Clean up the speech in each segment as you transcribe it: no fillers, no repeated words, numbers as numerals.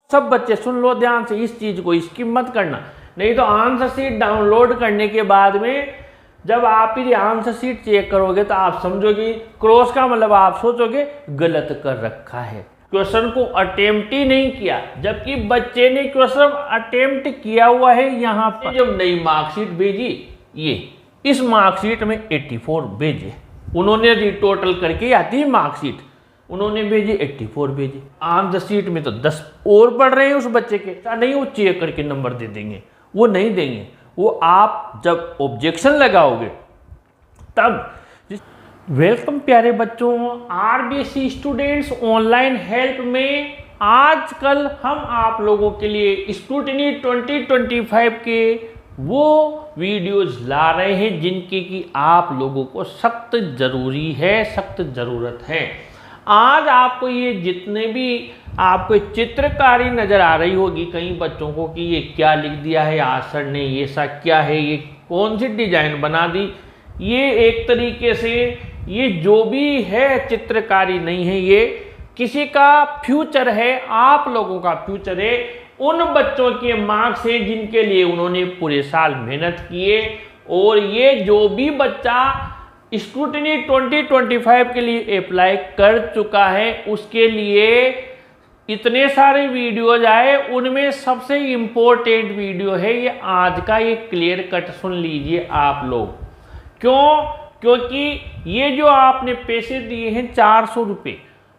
सब बच्चे सुन लो ध्यान से, इस चीज को स्किप मत करना, नहीं तो आंसर शीट डाउनलोड करने के बाद में जब आप फिर आंसर शीट चेक करोगे तो आप समझोगे क्रॉस का मतलब आप सोचोगे गलत कर रखा है, क्वेश्चन को अटेम्प्ट ही नहीं किया, जबकि बच्चे ने क्वेश्चन अटेम्प्ट किया हुआ है। यहाँ पर जब नई मार्कशीट भेजी, ये इस मार्कशीट में 84 भेजे, उन्होंने टोटल करके आती है मार्कशीट, उन्होंने भेजी 84 भेजे। आंसर शीट में तो 10 और पढ़ रहे हैं उस बच्चे के, नहीं वो चेक करके नंबर दे देंगे, वो नहीं देंगे, वो आप जब ऑब्जेक्शन लगाओगे तब। वेलकम प्यारे बच्चों, आरबीसी स्टूडेंट्स ऑनलाइन हेल्प में आजकल हम आप लोगों के लिए स्क्रूटिनी 2025 के वो वीडियोस ला रहे हैं जिनकी कि आप लोगों को सख्त ज़रूरी है, सख्त ज़रूरत है। आज आपको ये जितने भी आपको चित्रकारी नज़र आ रही होगी कई बच्चों को कि ये क्या लिख दिया है आज सर ने, ये सा क्या है, ये कौन सी डिजाइन बना दी, ये एक तरीके से ये जो भी है चित्रकारी नहीं है, ये किसी का फ्यूचर है, आप लोगों का फ्यूचर है, उन बच्चों के मार्क्स हैं जिनके लिए उन्होंने पूरे साल मेहनत किए। और ये जो भी बच्चा स्क्रूटिनी 2025 के लिए अप्लाई कर चुका है उसके लिए इतने सारे वीडियोज आए, उनमें सबसे इम्पोर्टेंट वीडियो है ये आज का, ये क्लियर कट सुन लीजिए आप लोग। क्यों? क्योंकि ये जो आपने पैसे दिए हैं 400 रुपये,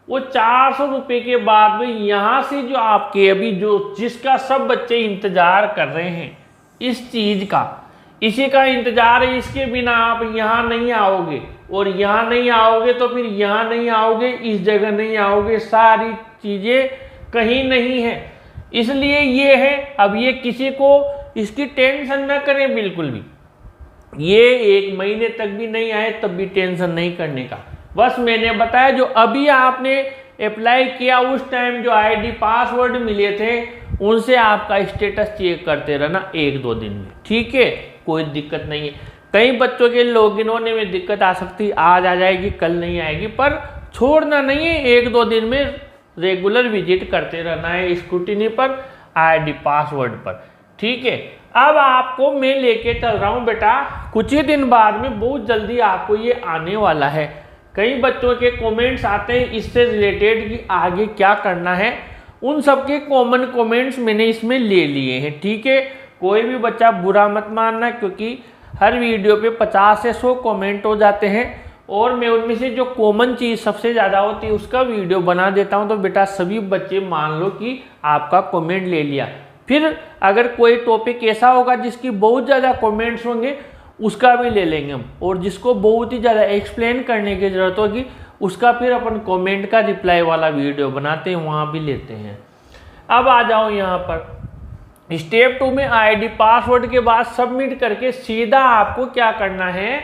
वो 400 रुपये के बाद में यहाँ से जो आपके अभी जो जिसका सब बच्चे इंतज़ार कर रहे हैं इस चीज़ का, इसी का इंतज़ार है, इसके बिना आप यहाँ नहीं आओगे, और यहाँ नहीं आओगे तो फिर यहाँ नहीं आओगे, इस जगह नहीं आओगे, सारी चीज़ें कहीं नहीं है। इसलिए ये है, अब ये किसी को इसकी टेंशन न करें बिल्कुल भी, ये 1 महीने तक भी नहीं आए तब भी टेंशन नहीं करने का। बस मैंने बताया जो अभी आपने अप्लाई किया उस टाइम जो आईडी पासवर्ड मिले थे उनसे आपका स्टेटस चेक करते रहना 1-2 दिन में, ठीक है, कोई दिक्कत नहीं है। कई बच्चों के लॉगिन होने में दिक्कत आ सकती, आज आ जाएगी कल नहीं आएगी, पर छोड़ना नहीं है, 1-2 दिन में रेगुलर विजिट करते रहना है स्क्रूटिनी पर, आईडी पासवर्ड पर, ठीक है। अब आपको मैं लेके चल रहा हूँ बेटा, कुछ ही दिन बाद में बहुत जल्दी आपको ये आने वाला है। कई बच्चों के कमेंट्स आते हैं इससे रिलेटेड कि आगे क्या करना है, उन सब के कॉमन कमेंट्स मैंने इसमें ले लिए हैं, ठीक है। कोई भी बच्चा बुरा मत मानना, क्योंकि हर वीडियो पे 50 से 100 कमेंट हो जाते हैं और मैं उनमें से जो कॉमन चीज़ सबसे ज़्यादा होती है उसका वीडियो बना देता हूँ। तो बेटा सभी बच्चे मान लो कि आपका कमेंट ले लिया, फिर अगर कोई टॉपिक ऐसा होगा जिसकी बहुत ज़्यादा कमेंट्स होंगे उसका भी ले लेंगे हम, और जिसको बहुत ही ज़्यादा एक्सप्लेन करने की ज़रूरत होगी उसका फिर अपन कमेंट का रिप्लाई वाला वीडियो बनाते हैं, वहाँ भी लेते हैं। अब आ जाओ यहाँ पर स्टेप 2 में आईडी पासवर्ड के बाद सबमिट करके सीधा आपको क्या करना है,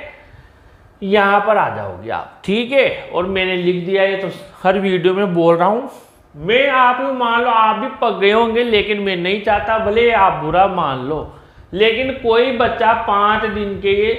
यहाँ पर आ जाओगे आप, ठीक है। और मैंने लिख दिया ये तो हर वीडियो में बोल रहा हूँ, मैं आप भी मान लो आप भी पक गए होंगे, लेकिन मैं नहीं चाहता भले आप बुरा मान लो, लेकिन कोई बच्चा 5 दिन के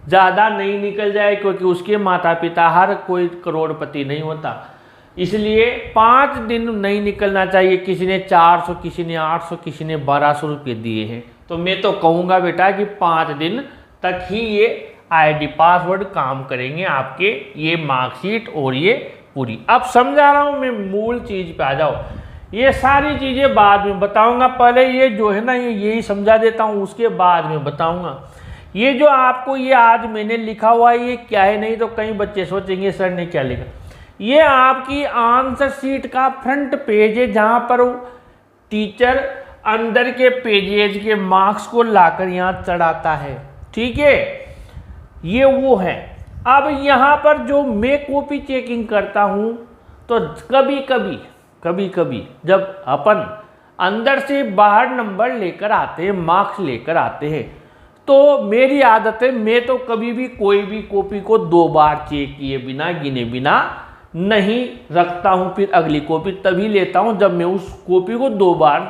ज़्यादा नहीं निकल जाए, क्योंकि उसके माता पिता हर कोई करोड़पति नहीं होता, इसलिए 5 दिन नहीं निकलना चाहिए। किसी ने 400, किसी ने 800, किसी ने 1200 रुपये दिए हैं, तो मैं तो कहूँगा बेटा कि 5 दिन तक ही ये आईडी पासवर्ड काम करेंगे आपके, ये मार्कशीट और ये पूरी। अब समझा रहा हूँ मैं, मूल चीज़ पे आ जाओ, ये सारी चीज़ें बाद में बताऊंगा, पहले ये जो है ना यही समझा देता हूँ, उसके बाद में बताऊंगा। ये जो आपको ये आज मैंने लिखा हुआ है ये क्या है, नहीं तो कई बच्चे सोचेंगे सर ने क्या लिखा। ये आपकी आंसर शीट का फ्रंट पेज है, जहाँ पर टीचर अंदर के पेजेज के मार्क्स को लाकर यहाँ चढ़ाता है, ठीक है, ये वो है। अब यहाँ पर जो मैं कॉपी चेकिंग करता हूँ तो कभी कभी जब अपन अंदर से बाहर नंबर लेकर आते हैं, मार्क्स लेकर आते हैं, तो मेरी आदत है मैं तो कभी भी कोई भी कॉपी को 2 बार चेक किए बिना, गिने बिना नहीं रखता हूँ। फिर अगली कॉपी तभी लेता हूँ जब मैं उस कॉपी को 2 बार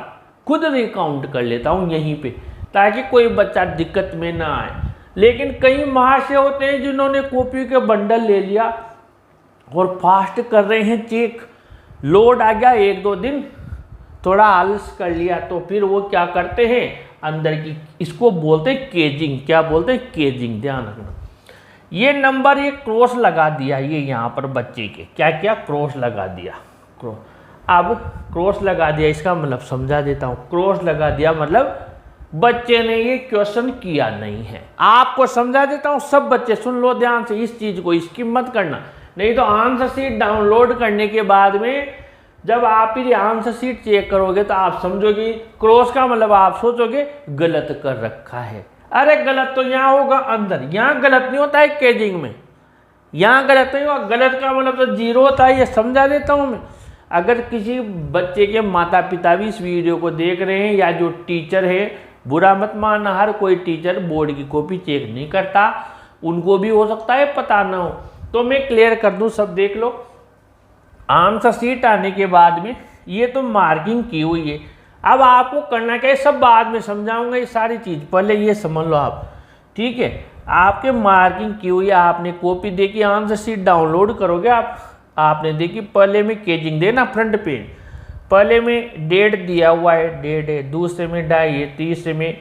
खुद रिकाउंट कर लेता हूँ यहीं पे, ताकि कोई बच्चा दिक्कत में ना आए। लेकिन कई महाशय होते हैं जिन्होंने कॉपी के बंडल ले लिया और फास्ट कर रहे हैं चेक, लोड आ गया 1-2 दिन थोड़ा आलस कर लिया तो फिर वो क्या करते हैं, अंदर की, इसको बोलते हैं केजिंग। क्या बोलते हैं? केजिंग। ध्यान रखना, ये नंबर ये क्रॉस लगा दिया, ये यहाँ पर बच्चे के क्या क्या क्रॉस लगा दिया। अब क्रॉस लगा दिया इसका मतलब समझा देता हूँ। क्रॉस लगा दिया मतलब बच्चे ने ये क्वेश्चन किया नहीं है। आपको समझा देता हूँ, सब बच्चे सुन लो ध्यान से, इस चीज को स्किप मत करना, नहीं तो आंसर शीट डाउनलोड करने के बाद में जब आप ये आंसर शीट चेक करोगे तो आप समझोगे क्रॉस का मतलब आप सोचोगे गलत कर रखा है। अरे गलत तो यहाँ होगा अंदर, यहाँ गलत नहीं होता है केजिंग में, यहाँ गलत नहीं होगा। गलत का मतलब तो जीरो होता है, ये समझा देता हूँ मैं। अगर किसी बच्चे के माता पिता भी इस वीडियो को देख रहे हैं या जो टीचर है, बुरा मत मानना, हर कोई टीचर बोर्ड की कॉपी चेक नहीं करता, उनको भी हो सकता है पता ना हो। तो मैं क्लियर कर दूं, सब देख लो। आंसर शीट आने के बाद में ये तो मार्किंग की हुई है। अब आपको करना क्या है, सब बाद में समझाऊंगा ये सारी चीज़, पहले ये समझ लो आप, ठीक है। आपके मार्किंग की हुई है, आपने कॉपी देखी, आंसर शीट डाउनलोड करोगे आपने देखी, पहले में केजिंग देना फ्रंट पेज, पहले में डेट दिया हुआ है, डेट है, दूसरे में डाई है, तीसरे में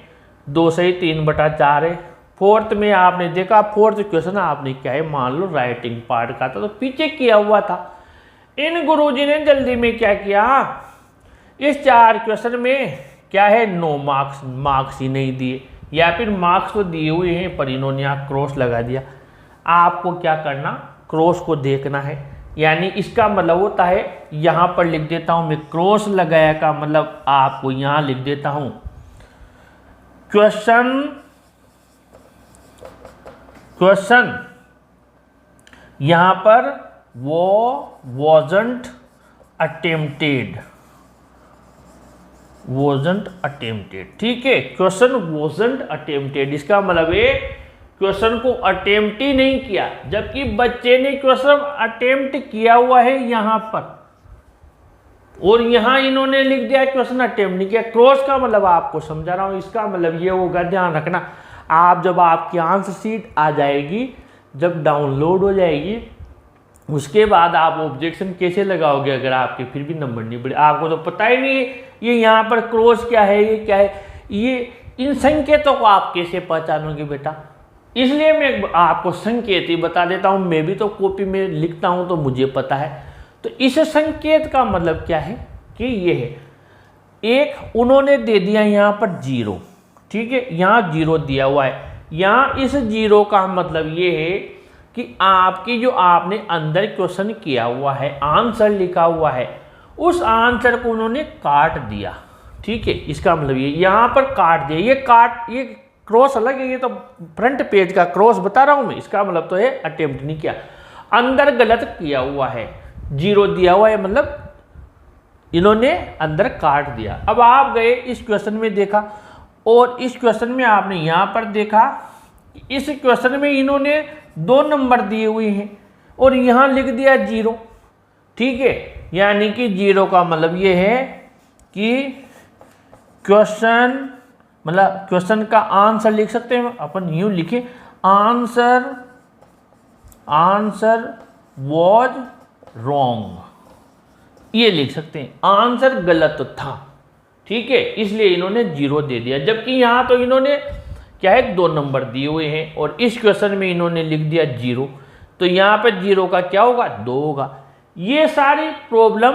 2 से 3/4 है, फोर्थ में आपने देखा, फोर्थ क्वेश्चन आपने क्या है, मान लो राइटिंग पार्ट का था तो पीछे किया हुआ था। इन गुरुजी ने जल्दी में क्या किया, इस 4 क्वेश्चन में क्या है, 9 मार्क्स ही नहीं दिए, या फिर मार्क्स तो दिए हुए हैं पर इन्होंने यहाँ क्रॉस लगा दिया। आपको क्या करना, क्रॉस को देखना है, यानी इसका मतलब होता है, यहाँ पर लिख देता हूँ मैं, क्रॉस लगाया का मतलब आपको यहाँ लिख देता हूँ, क्वेश्चन यहाँ पर वो wasn't attempted, ठीक है। क्वेश्चन wasn't attempted, इसका मतलब है क्वेश्चन को अटेम्प्ट ही नहीं किया, जबकि बच्चे ने क्वेश्चन अटेम्प्ट किया हुआ है यहाँ पर, और यहाँ इन्होंने लिख दिया क्वेश्चन अटेम्प्ट नहीं किया। क्रॉस का मतलब आपको समझा रहा हूँ, इसका मतलब ये होगा, ध्यान रखना, आप जब आपकी आंसर शीट आ जाएगी, जब डाउनलोड हो जाएगी, उसके बाद आप ऑब्जेक्शन कैसे लगाओगे अगर आपके फिर भी नंबर नहीं बढ़े। आपको तो पता ही नहीं है ये यहाँ पर क्रॉस क्या है, ये क्या है, ये इन संकेतों को आप कैसे पहचानोगे बेटा। इसलिए मैं आपको संकेत ही बता देता हूँ, मैं भी तो कॉपी में लिखता हूँ तो मुझे पता है। तो इस संकेत का मतलब क्या है कि ये है, एक उन्होंने दे दिया यहाँ पर 0, ठीक है, यहाँ 0 दिया हुआ है, यहाँ इस 0 का मतलब ये है कि आपकी जो आपने अंदर क्वेश्चन किया हुआ है, आंसर लिखा हुआ है, उस आंसर को उन्होंने काट दिया, ठीक है। इसका मतलब ये यहाँ पर काट दिया, ये क्रॉस अलग है, ये तो फ्रंट पेज का क्रॉस बता रहा हूँ मैं, इसका मतलब तो है अटेम्प्ट नहीं किया, अंदर गलत किया हुआ है, 0 दिया हुआ है, मतलब इन्होंने अंदर काट दिया। अब आप गए इस क्वेश्चन में देखा, और इस क्वेश्चन में आपने यहाँ पर देखा, इस क्वेश्चन में इन्होंने 2 नंबर दिए हुए हैं और यहाँ लिख दिया 0, ठीक है। यानी कि 0 का मतलब ये है कि क्वेश्चन, मतलब क्वेश्चन का आंसर लिख सकते हैं अपन, यूं लिखे, आंसर वॉज रॉन्ग, ये लिख सकते हैं, आंसर गलत था, ठीक है। इसलिए इन्होंने 0 दे दिया, जबकि यहाँ तो इन्होंने क्या है, 2 नंबर दिए हुए हैं और इस क्वेश्चन में इन्होंने लिख दिया 0, तो यहाँ पे 0 का क्या होगा, 2 होगा। ये सारी प्रॉब्लम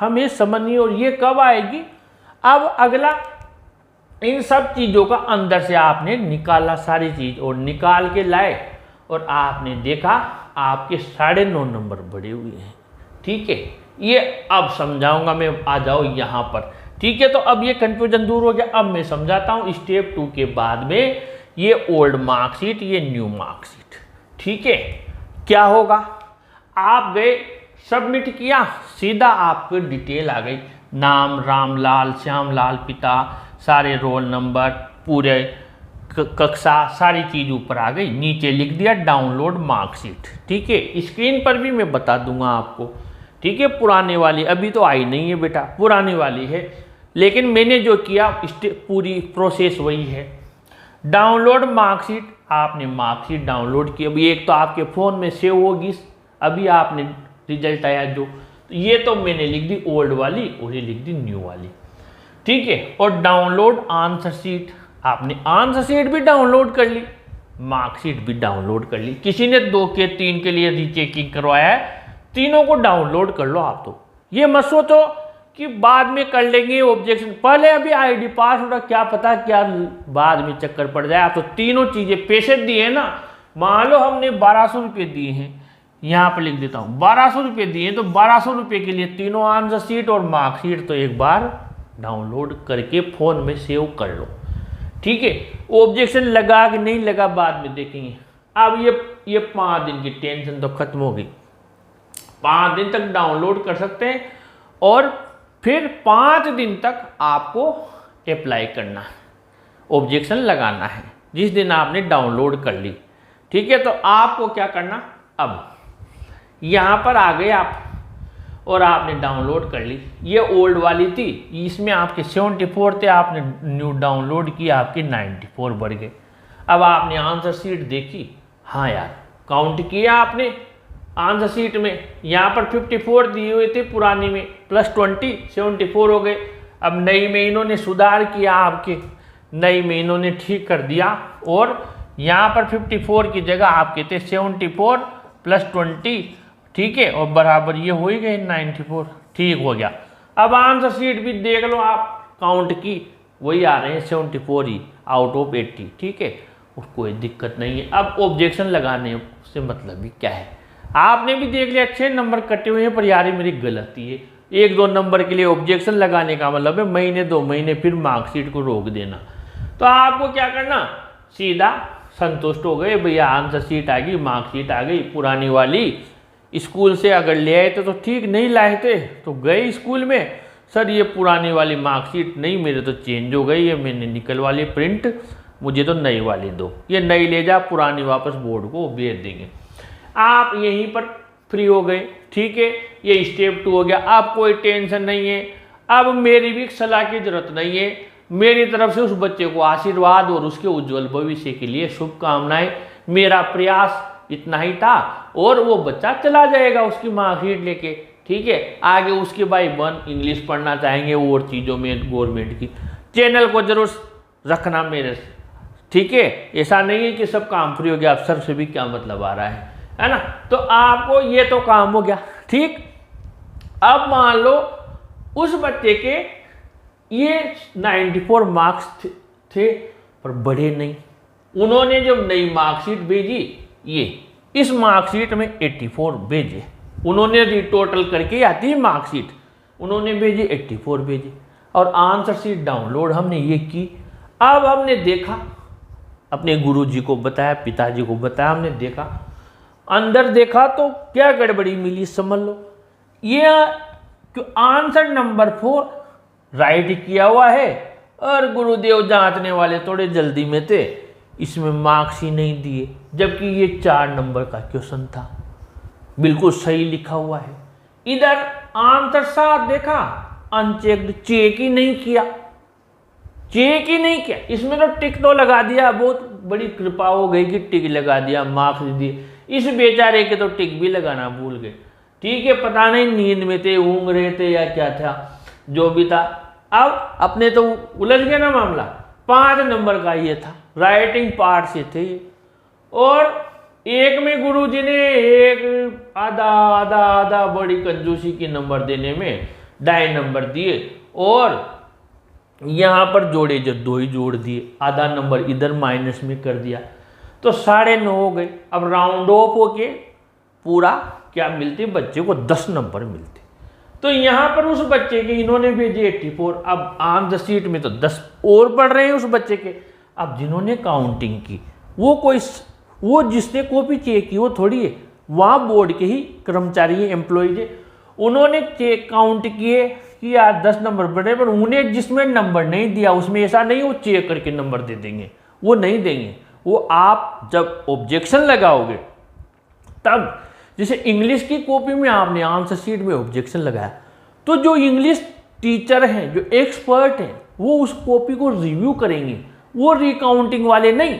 हमें समझनी, और ये कब आएगी, अब अगला इन सब चीज़ों का अंदर से आपने निकाला सारी चीज़ और निकाल के लाए, और आपने देखा आपके 9.5 नंबर बढ़े हुए हैं, ठीक है। ये अब समझाऊंगा मैं, आ जाओ यहाँ पर, ठीक है। तो अब ये कंफ्यूजन दूर हो गया। अब मैं समझाता हूँ स्टेप 2 के बाद में, ये ओल्ड मार्कशीट, ये न्यू मार्कशीट, ठीक है। क्या होगा, आप गए सबमिट किया, सीधा आपको डिटेल आ गई, नाम रामलाल श्यामलाल, पिता, सारे रोल नंबर, पूरे कक्षा, सारी चीज़ ऊपर आ गई, नीचे लिख दिया डाउनलोड मार्कशीट, ठीक है। स्क्रीन पर भी मैं बता दूंगा आपको, ठीक है। पुराने वाली अभी तो आई नहीं है बेटा, पुरानी वाली है, लेकिन मैंने जो किया पूरी प्रोसेस वही है। डाउनलोड मार्कशीट, आपने मार्कशीट डाउनलोड की, अभी एक तो आपके फ़ोन में सेव होगी, अभी आपने रिजल्ट आया जो, तो ये तो मैंने लिख दी ओल्ड वाली और ये लिख दी न्यू वाली, ठीक है। और डाउनलोड आंसर शीट, आपने आंसर शीट भी डाउनलोड कर ली, मार्कशीट भी डाउनलोड कर ली। किसी ने 2 के 3 के लिए रीचेकिंग करवाया है, तीनों को डाउनलोड कर लो आप। तो ये मत सोचो कि बाद में कर लेंगे ऑब्जेक्शन, पहले अभी आईडी पास हो रहा, क्या पता क्या बाद में चक्कर पड़ जाए। आप तो तीनों चीजें पैसे दिए ना, मान लो हमने 1200 रुपये दिए हैं, यहाँ पर लिख देता हूँ 1200 रुपये दिए, तो 1200 रुपये के लिए तीनों आंसर शीट और मार्कशीट तो एक बार डाउनलोड करके फोन में सेव कर लो, ठीक है। ऑब्जेक्शन लगा कि नहीं लगा बाद में देखेंगे। अब ये 5 दिन की टेंशन तो खत्म हो गई, 5 दिन तक डाउनलोड कर सकते हैं और फिर 5 दिन तक आपको अप्लाई करना है, ऑब्जेक्शन लगाना है जिस दिन आपने डाउनलोड कर ली, ठीक है। तो आपको क्या करना, अब यहाँ पर आ गए आप और आपने डाउनलोड कर ली। ये ओल्ड वाली थी, इसमें आपके 74 थे, आपने न्यू डाउनलोड की, आपके 94 बढ़ गए। अब आपने आंसर शीट देखी, हाँ यार काउंट किया आपने आंसर शीट में, यहाँ पर 54 दिए हुए थे पुरानी में, +20 74 हो गए। अब नई में इन्होंने सुधार किया, आपके नई में इन्होंने ठीक कर दिया और यहाँ पर 54 की जगह आपके थे 74 +20, ठीक है, और बराबर ये हो ही गए 94, ठीक हो गया। अब आंसर शीट भी देख लो आप, काउंट की वही आ रहे हैं 74 ही आउट ऑफ 80, ठीक है, कोई दिक्कत नहीं है। अब ऑब्जेक्शन लगाने से मतलब भी क्या है, आपने भी देख लिया अच्छे नंबर कटे हुए हैं, पर यार मेरी गलती है, 1-2 नंबर के लिए ऑब्जेक्शन लगाने का मतलब है महीने 2 महीने फिर मार्कशीट को रोक देना। तो आपको क्या करना, सीधा संतुष्ट हो गए, भैया आंसर शीट आ गई, मार्कशीट आ गई पुरानी वाली, स्कूल से अगर ले आए थे तो ठीक, नहीं लाए थे तो गए स्कूल में, सर ये पुरानी वाली मार्कशीट नहीं, मेरे तो चेंज हो गई, ये मैंने निकलवा ली प्रिंट, मुझे तो नई वाली दो, ये नई ले जा, पुरानी वापस बोर्ड को भेज देंगे। आप यहीं पर फ्री हो गए, ठीक है, ये स्टेप 2 हो गया। अब कोई टेंशन नहीं है, अब मेरी भी सलाह की जरूरत नहीं है, मेरी तरफ से उस बच्चे को आशीर्वाद और उसके उज्जवल भविष्य के लिए शुभकामनाएं। मेरा प्रयास इतना ही था और वो बच्चा चला जाएगा उसकी मार्कशीट लेके, ठीक है। आगे उसके भाई इंग्लिश पढ़ना चाहेंगे और चीज़ों में गवर्नमेंट की, चैनल को जरूर रखना मेरे से, ठीक है। ऐसा नहीं है कि सब काम फ्री हो गया, अफसर से भी क्या मतलब आ रहा है ना। तो आपको ये तो काम हो गया, ठीक। अब मान लो उस बच्चे के ये 94 मार्क्स थे पर बढ़े नहीं, उन्होंने जब नई मार्कशीट भेजी, ये इस मार्कशीट में 84 भेजे, उन्होंने टोटल करके आती है मार्कशीट, उन्होंने भेजी 84 भेजे और आंसर शीट डाउनलोड हमने ये की। अब हमने देखा, अपने गुरुजी को बताया, पिताजी को बताया, हमने देखा, अंदर देखा तो क्या गड़बड़ी मिली समझ लो, ये आंसर नंबर 4 राइट किया हुआ है और गुरुदेव जांचने वाले थोड़े जल्दी में थे, इसमें मार्क्स ही नहीं दिए, जबकि ये 4 नंबर का क्वेश्चन था, बिल्कुल सही लिखा हुआ है। इधर आंसर 7 देखा, अनचेक्ड, चेक ही नहीं किया, चेक ही नहीं किया, इसमें तो टिक तो लगा दिया, बहुत बड़ी कृपा हो गई कि टिक लगा दिया, मार्क्स दिए। इस बेचारे के तो टिक भी लगाना भूल गए, ठीक है, पता नहीं नींद में थे, ऊँग रहे थे या क्या था, जो भी था। अब अपने तो उलझ गया ना मामला, 5 नंबर का ये था, राइटिंग पार्ट से थे और एक में गुरुजी ने एक आधा बड़ी कंजूसी की नंबर देने में 2.5 नंबर दिए और यहाँ पर जोड़े जो 2 ही जोड़ दिए, आधा नंबर इधर माइनस में कर दिया, तो 9.5 हो गए। अब राउंड ऑफ होके पूरा क्या मिलते, बच्चे को 10 नंबर मिलते। तो यहाँ पर उस बच्चे के इन्होंने भेजे 84, अब आंसर शीट में तो 10 और पढ़ रहे हैं उस बच्चे के। अब जिन्होंने काउंटिंग की वो जिसने कॉपी चेक की वो थोड़ी है, वहाँ बोर्ड के ही कर्मचारी है, एम्प्लॉयज है, उन्होंने चेक काउंट किए कि यार 10 नंबर बढ़े, पर उन्हें जिसमें नंबर नहीं दिया उसमें ऐसा नहीं वो चेक करके नंबर दे देंगे, वो नहीं देंगे। वो आप जब ऑब्जेक्शन लगाओगे तब, जैसे इंग्लिश की कॉपी में आपने आंसर शीट में ऑब्जेक्शन लगाया, तो जो इंग्लिश टीचर हैं, जो एक्सपर्ट हैं, वो उस कॉपी को रिव्यू करेंगे, वो रिकाउंटिंग वाले नहीं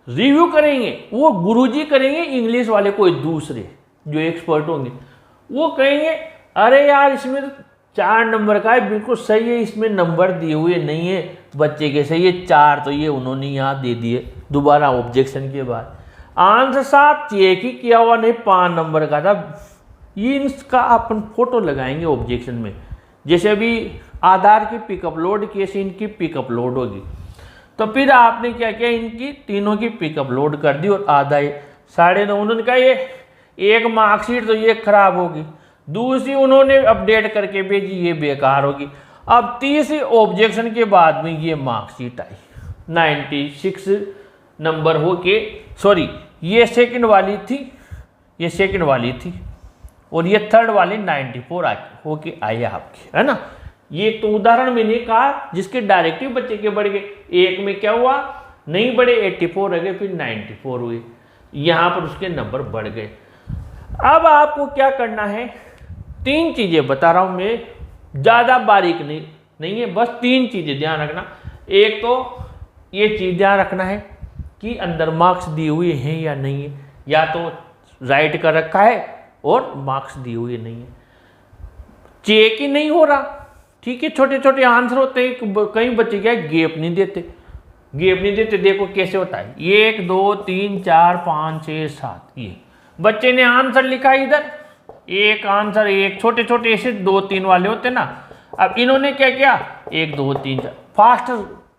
रिव्यू करेंगे, वो गुरुजी करेंगे, इंग्लिश वाले कोई दूसरे जो एक्सपर्ट होंगे वो कहेंगे अरे यार इसमें तो 4 नंबर का है, बिल्कुल सही है, इसमें नंबर दिए हुए नहीं है बच्चे के, सही है 4 तो ये उन्होंने यहाँ दे दिए दोबारा ऑब्जेक्शन के बाद। आंसर 7 चेक ही किया हुआ नहीं, 5 नंबर का था। ये इसका अपन फोटो लगाएंगे ऑब्जेक्शन में, जैसे अभी आधार की पिक अपलोड की ऐसे इनकी पिक अपलोड होगी। तो फिर आपने क्या किया, इनकी तीनों की पिक अपलोड कर दी और आधा 9.5 उन्होंने कहा ये एक मार्कशीट तो ये खराब होगी, दूसरी उन्होंने अपडेट करके भेजी ये बेकार होगी। अब तीसरी ऑब्जेक्शन के बाद में ये मार्कशीट आई 96 नंबर हो के, सॉरी ये सेकंड वाली थी, ये सेकंड वाली थी और ये थर्ड वाली 94 होके आई आपकी, है ना। ये तो उदाहरण मैंने कहा जिसके डायरेक्टिव बच्चे के बढ़ गए, एक में क्या हुआ नहीं बढ़े 84 रह गए, फिर 94 हुए, यहाँ पर उसके नंबर बढ़ गए। अब आपको क्या करना है, 3 चीज़ें बता रहा हूँ मैं, ज़्यादा बारीक नहीं है, बस 3 चीज़ें ध्यान रखना। एक तो ये चीज़ ध्यान रखना है कि अंदर मार्क्स दिए हुए हैं या नहीं है, या तो राइट कर रखा है और मार्क्स दिए हुए नहीं है, चेक ही नहीं हो रहा, ठीक है। छोटे छोटे आंसर होते हैं, कई बच्चे क्या गैप नहीं देते, देखो कैसे होता है, 1 2 3 4 5 6 7, ये बच्चे ने आंसर लिखा इधर, एक आंसर एक छोटे छोटे ऐसे 2 3 वाले होते ना। अब इन्होंने क्या किया 1 2 3 4 फास्ट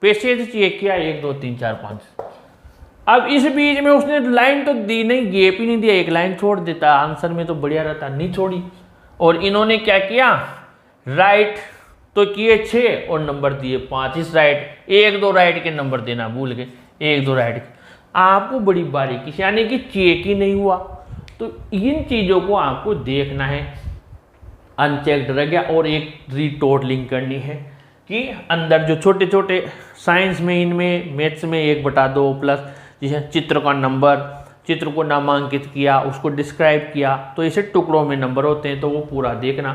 पैसेज चेक किया 1 2 3 4 5। अब इस बीच में उसने लाइन तो दी नहीं, गैप ही नहीं दिया, एक लाइन छोड़ देता, आंसर में तो बढ़िया रहता, नहीं छोड़ी। और इन्होंने क्या किया, राइट तो किए 6 और नंबर दिए 5, इस राइट 1 2 राइट के नंबर देना भूल गए, 1 2 राइट के। आपको बड़ी बारीकी से, यानी कि चेक ही नहीं हुआ। तो इन चीज़ों को आपको देखना है, अनचेक्ड रह गया। और एक रीटोटलिंग करनी है कि अंदर जो छोटे छोटे साइंस में, इनमें मैथ्स में 1/2 प्लस जैसे चित्र का नंबर, चित्र को नामांकित किया, उसको डिस्क्राइब किया, तो ऐसे टुकड़ों में नंबर होते हैं, तो वो पूरा देखना।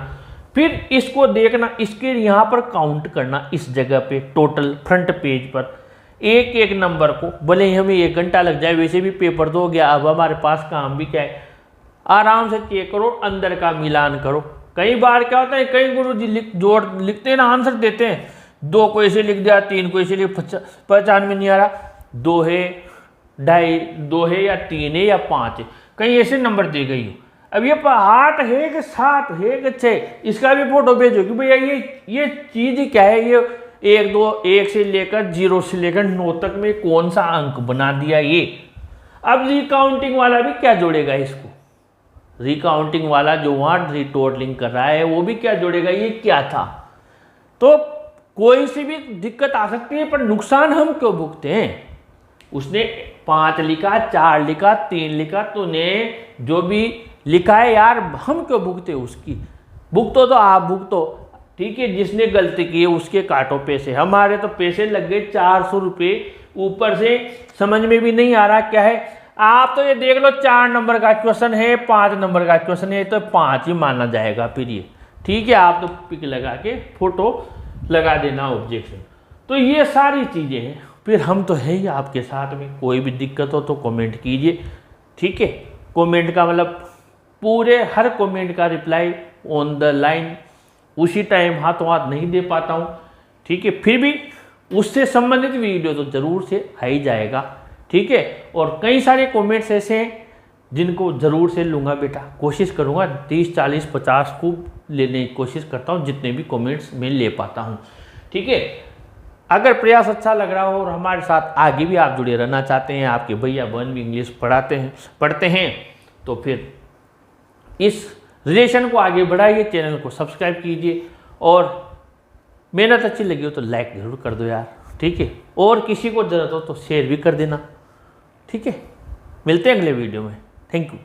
फिर इसको देखना, इसके यहाँ पर काउंट करना, इस जगह पे टोटल फ्रंट पेज पर एक एक नंबर को, भले ही हमें 1 घंटा लग जाए, वैसे भी पेपर तो हो गया, अब हमारे पास काम भी क्या है, आराम से चेक करो, अंदर का मिलान करो। कई बार क्या होता है, कई गुरुजी लिखते हैं ना, आंसर देते हैं, 2 को ऐसे लिख दिया, 3 को ऐसे लिख, पहचान में नहीं आ रहा, 2 है 2.5, 2 है या 3 है या 5 है, कहीं ऐसे नंबर दे गई हो। अब ये 8 है कि 7 है कि 6, इसका भी फोटो भेजो कि भैया ये चीज क्या है, ये 1 2 1 से लेकर 0 से लेकर 9 तक में कौन सा अंक बना दिया ये। अब रिकाउंटिंग वाला भी क्या जोड़ेगा इसको, रिकाउंटिंग वाला जो वहाँ रिटोटलिंग कर रहा है वो भी क्या जोड़ेगा, ये क्या था। तो कोई सी भी दिक्कत आ सकती है, पर नुकसान हम क्यों भुगते हैं। उसने 5 लिखा, 4 लिखा, 3 लिखा, तूने जो भी लिखा है यार, हम क्यों भुगते, उसकी भुगतो तो आप भुगतो, ठीक है। जिसने गलती की है उसके काटो पैसे, हमारे तो पैसे लग गए 400 रुपये, ऊपर से समझ में भी नहीं आ रहा क्या है। आप तो ये देख लो 4 नंबर का क्वेश्चन है, 5 नंबर का क्वेश्चन है, तो 5 ही माना जाएगा फिर ये, ठीक है। आप तो पिक लगा के फोटो लगा देना ऑब्जेक्शन। तो ये सारी चीज़ें हैं, फिर हम तो है ही आपके साथ में, कोई भी दिक्कत हो तो कमेंट कीजिए, ठीक है। कमेंट का मतलब पूरे हर कमेंट का रिप्लाई ऑन द लाइन उसी टाइम हाथों हाथ नहीं दे पाता हूँ, ठीक है। फिर भी उससे संबंधित वीडियो तो ज़रूर से आ ही जाएगा, ठीक है। और कई सारे कमेंट्स ऐसे हैं जिनको ज़रूर से लूँगा बेटा, कोशिश करूँगा 30 40 50 को लेने की कोशिश करता हूँ, जितने भी कमेंट्स मैं ले पाता हूँ, ठीक है। अगर प्रयास अच्छा लग रहा हो और हमारे साथ आगे भी आप जुड़े रहना चाहते हैं, आपके भैया बहन भी इंग्लिश पढ़ते हैं, तो फिर इस रिलेशन को आगे बढ़ाइए, चैनल को सब्सक्राइब कीजिए, और मेहनत अच्छी लगी हो तो लाइक ज़रूर कर दो यार, ठीक है। और किसी को ज़रूरत हो तो शेयर भी कर देना, ठीक है। मिलते हैं अगले वीडियो में, थैंक यू।